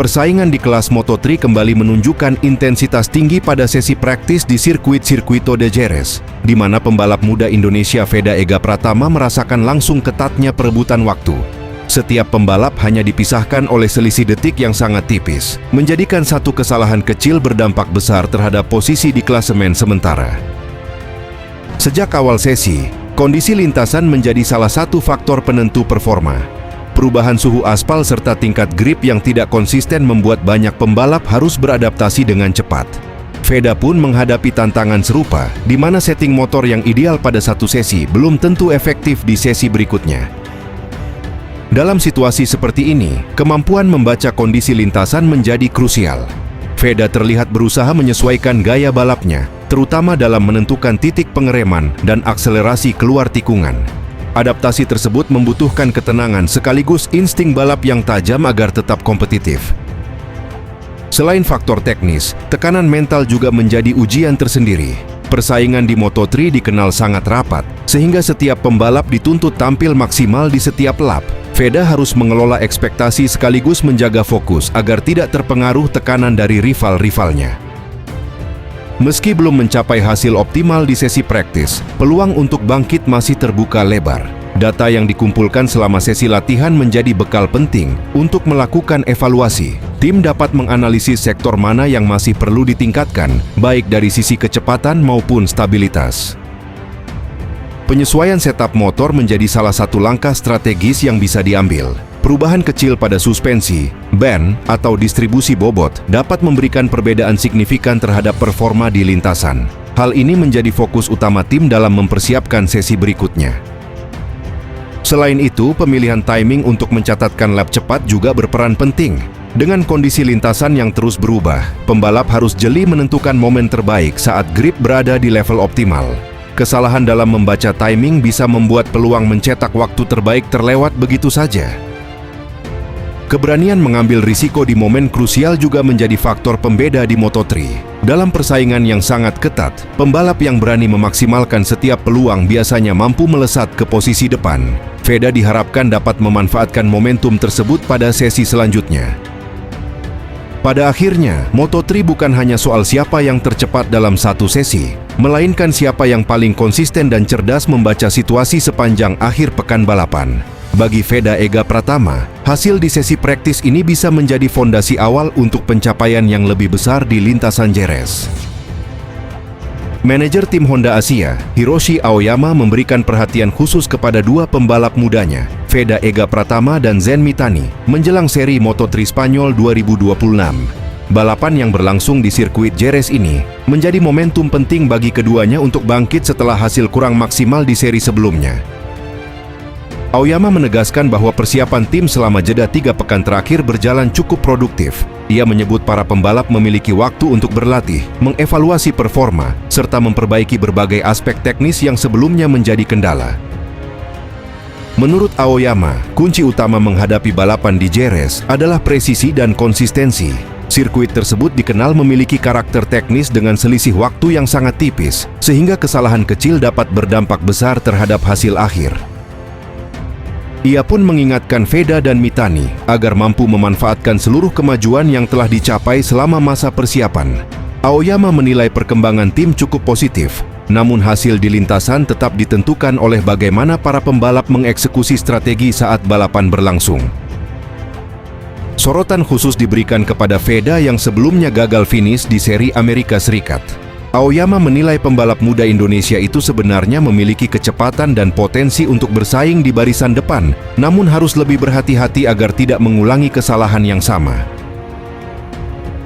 Persaingan di kelas Moto3 kembali menunjukkan intensitas tinggi pada sesi praktis di sirkuit Circuito de Jerez, di mana pembalap muda Indonesia Veda Ega Pratama merasakan langsung ketatnya perebutan waktu. Setiap pembalap hanya dipisahkan oleh selisih detik yang sangat tipis, menjadikan satu kesalahan kecil berdampak besar terhadap posisi di klasemen sementara. Sejak awal sesi, kondisi lintasan menjadi salah satu faktor penentu performa. Perubahan suhu aspal serta tingkat grip yang tidak konsisten membuat banyak pembalap harus beradaptasi dengan cepat. Veda pun menghadapi tantangan serupa, di mana setting motor yang ideal pada satu sesi belum tentu efektif di sesi berikutnya. Dalam situasi seperti ini, kemampuan membaca kondisi lintasan menjadi krusial. Veda terlihat berusaha menyesuaikan gaya balapnya, terutama dalam menentukan titik pengereman dan akselerasi keluar tikungan. Adaptasi tersebut membutuhkan ketenangan sekaligus insting balap yang tajam agar tetap kompetitif. Selain faktor teknis, tekanan mental juga menjadi ujian tersendiri. Persaingan di Moto3 dikenal sangat rapat, sehingga setiap pembalap dituntut tampil maksimal di setiap lap. Veda harus mengelola ekspektasi sekaligus menjaga fokus agar tidak terpengaruh tekanan dari rival-rivalnya. Meski belum mencapai hasil optimal di sesi praktis, peluang untuk bangkit masih terbuka lebar. Data yang dikumpulkan selama sesi latihan menjadi bekal penting untuk melakukan evaluasi. Tim dapat menganalisis sektor mana yang masih perlu ditingkatkan, baik dari sisi kecepatan maupun stabilitas. Penyesuaian setup motor menjadi salah satu langkah strategis yang bisa diambil. Perubahan kecil pada suspensi, ban, atau distribusi bobot dapat memberikan perbedaan signifikan terhadap performa di lintasan. Hal ini menjadi fokus utama tim dalam mempersiapkan sesi berikutnya. Selain itu, pemilihan timing untuk mencatatkan lap cepat juga berperan penting. Dengan kondisi lintasan yang terus berubah, pembalap harus jeli menentukan momen terbaik saat grip berada di level optimal. Kesalahan dalam membaca timing bisa membuat peluang mencetak waktu terbaik terlewat begitu saja. Keberanian mengambil risiko di momen krusial juga menjadi faktor pembeda di Moto3. Dalam persaingan yang sangat ketat, pembalap yang berani memaksimalkan setiap peluang biasanya mampu melesat ke posisi depan. Veda diharapkan dapat memanfaatkan momentum tersebut pada sesi selanjutnya. Pada akhirnya, Moto3 bukan hanya soal siapa yang tercepat dalam satu sesi, melainkan siapa yang paling konsisten dan cerdas membaca situasi sepanjang akhir pekan balapan. Bagi Veda Ega Pratama, hasil di sesi praktis ini bisa menjadi fondasi awal untuk pencapaian yang lebih besar di lintasan Jerez. Manajer tim Honda Asia, Hiroshi Aoyama memberikan perhatian khusus kepada dua pembalap mudanya, Veda Ega Pratama dan Zen Mitani, menjelang seri Moto3 Spanyol 2026. Balapan yang berlangsung di sirkuit Jerez ini menjadi momentum penting bagi keduanya untuk bangkit setelah hasil kurang maksimal di seri sebelumnya. Aoyama menegaskan bahwa persiapan tim selama jeda 3 pekan terakhir berjalan cukup produktif. Ia menyebut para pembalap memiliki waktu untuk berlatih, mengevaluasi performa, serta memperbaiki berbagai aspek teknis yang sebelumnya menjadi kendala. Menurut Aoyama, kunci utama menghadapi balapan di Jerez adalah presisi dan konsistensi. Sirkuit tersebut dikenal memiliki karakter teknis dengan selisih waktu yang sangat tipis, sehingga kesalahan kecil dapat berdampak besar terhadap hasil akhir. Ia pun mengingatkan Veda dan Mitani agar mampu memanfaatkan seluruh kemajuan yang telah dicapai selama masa persiapan. Aoyama menilai perkembangan tim cukup positif, namun hasil di lintasan tetap ditentukan oleh bagaimana para pembalap mengeksekusi strategi saat balapan berlangsung. Sorotan khusus diberikan kepada Veda yang sebelumnya gagal finish di seri Amerika Serikat. Aoyama menilai pembalap muda Indonesia itu sebenarnya memiliki kecepatan dan potensi untuk bersaing di barisan depan, namun harus lebih berhati-hati agar tidak mengulangi kesalahan yang sama.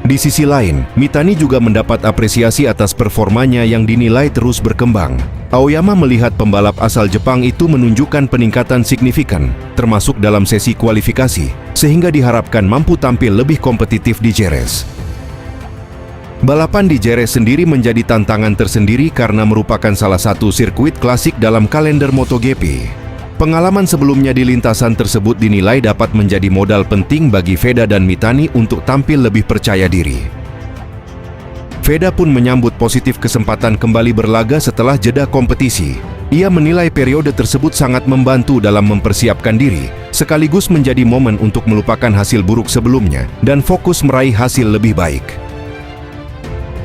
Di sisi lain, Mitani juga mendapat apresiasi atas performanya yang dinilai terus berkembang. Aoyama melihat pembalap asal Jepang itu menunjukkan peningkatan signifikan, termasuk dalam sesi kualifikasi, sehingga diharapkan mampu tampil lebih kompetitif di Jerez. Balapan di Jerez sendiri menjadi tantangan tersendiri karena merupakan salah satu sirkuit klasik dalam kalender MotoGP. Pengalaman sebelumnya di lintasan tersebut dinilai dapat menjadi modal penting bagi Veda dan Mitani untuk tampil lebih percaya diri. Veda pun menyambut positif kesempatan kembali berlaga setelah jeda kompetisi. Ia menilai periode tersebut sangat membantu dalam mempersiapkan diri, sekaligus menjadi momen untuk melupakan hasil buruk sebelumnya dan fokus meraih hasil lebih baik.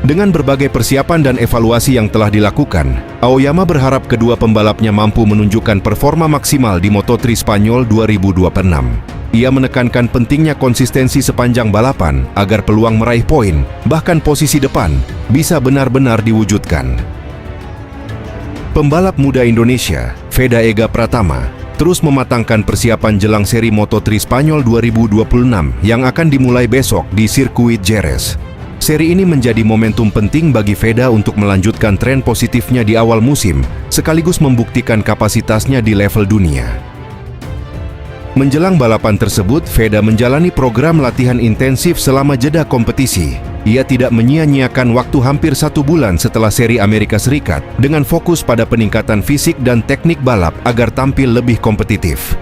Dengan berbagai persiapan dan evaluasi yang telah dilakukan, Aoyama berharap kedua pembalapnya mampu menunjukkan performa maksimal di Moto3 Spanyol 2026. Ia menekankan pentingnya konsistensi sepanjang balapan agar peluang meraih poin, bahkan posisi depan, bisa benar-benar diwujudkan. Pembalap muda Indonesia, Veda Ega Pratama, terus mematangkan persiapan jelang seri Moto3 Spanyol 2026 yang akan dimulai besok di sirkuit Jerez. Seri ini menjadi momentum penting bagi Veda untuk melanjutkan tren positifnya di awal musim, sekaligus membuktikan kapasitasnya di level dunia. Menjelang balapan tersebut, Veda menjalani program latihan intensif selama jeda kompetisi. Ia tidak menyia-nyiakan waktu hampir 1 bulan setelah seri Amerika Serikat dengan fokus pada peningkatan fisik dan teknik balap agar tampil lebih kompetitif.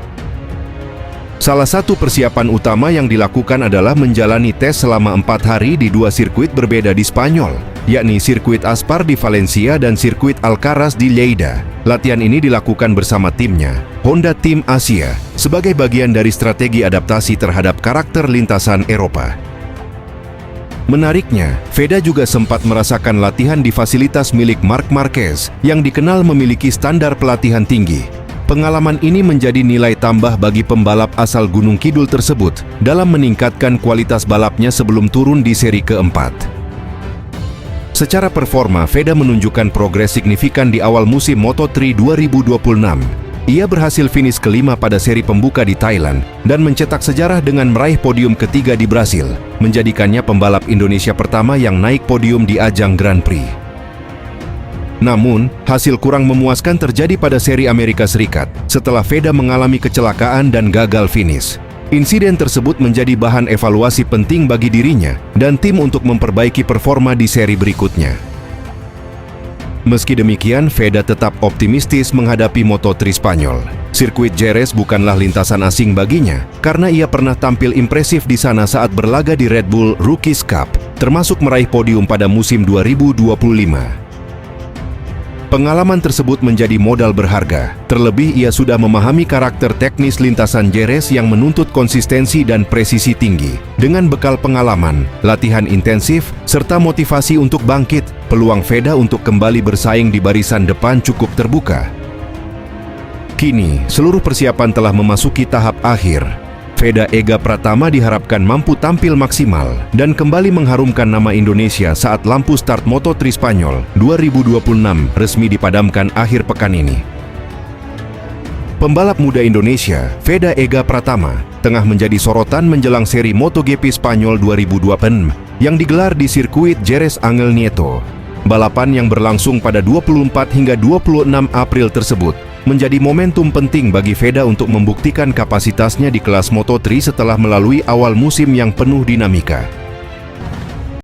Salah satu persiapan utama yang dilakukan adalah menjalani tes selama 4 hari di 2 sirkuit berbeda di Spanyol, yakni sirkuit Aspar di Valencia dan sirkuit Alcaraz di Lleida. Latihan ini dilakukan bersama timnya, Honda Team Asia, sebagai bagian dari strategi adaptasi terhadap karakter lintasan Eropa. Menariknya, Veda juga sempat merasakan latihan di fasilitas milik Marc Marquez yang dikenal memiliki standar pelatihan tinggi. Pengalaman ini menjadi nilai tambah bagi pembalap asal Gunung Kidul tersebut dalam meningkatkan kualitas balapnya sebelum turun di seri keempat. Secara performa, Veda menunjukkan progres signifikan di awal musim Moto3 2026. Ia berhasil finish kelima pada seri pembuka di Thailand dan mencetak sejarah dengan meraih podium ketiga di Brasil, menjadikannya pembalap Indonesia pertama yang naik podium di ajang Grand Prix. Namun, hasil kurang memuaskan terjadi pada seri Amerika Serikat setelah Veda mengalami kecelakaan dan gagal finish. Insiden tersebut menjadi bahan evaluasi penting bagi dirinya dan tim untuk memperbaiki performa di seri berikutnya. Meski demikian, Veda tetap optimistis menghadapi Moto3 Spanyol. Sirkuit Jerez bukanlah lintasan asing baginya, karena ia pernah tampil impresif di sana saat berlaga di Red Bull Rookies Cup, termasuk meraih podium pada musim 2025. Pengalaman tersebut menjadi modal berharga, terlebih ia sudah memahami karakter teknis lintasan Jerez yang menuntut konsistensi dan presisi tinggi. Dengan bekal pengalaman, latihan intensif, serta motivasi untuk bangkit, peluang Veda untuk kembali bersaing di barisan depan cukup terbuka. Kini, seluruh persiapan telah memasuki tahap akhir. Veda Ega Pratama diharapkan mampu tampil maksimal dan kembali mengharumkan nama Indonesia saat lampu start Moto3 Spanyol 2026 resmi dipadamkan akhir pekan ini. Pembalap muda Indonesia, Veda Ega Pratama, tengah menjadi sorotan menjelang seri MotoGP Spanyol 2026 yang digelar di sirkuit Jerez Angel Nieto. Balapan yang berlangsung pada 24 hingga 26 April tersebut menjadi momentum penting bagi Veda untuk membuktikan kapasitasnya di kelas Moto3 setelah melalui awal musim yang penuh dinamika.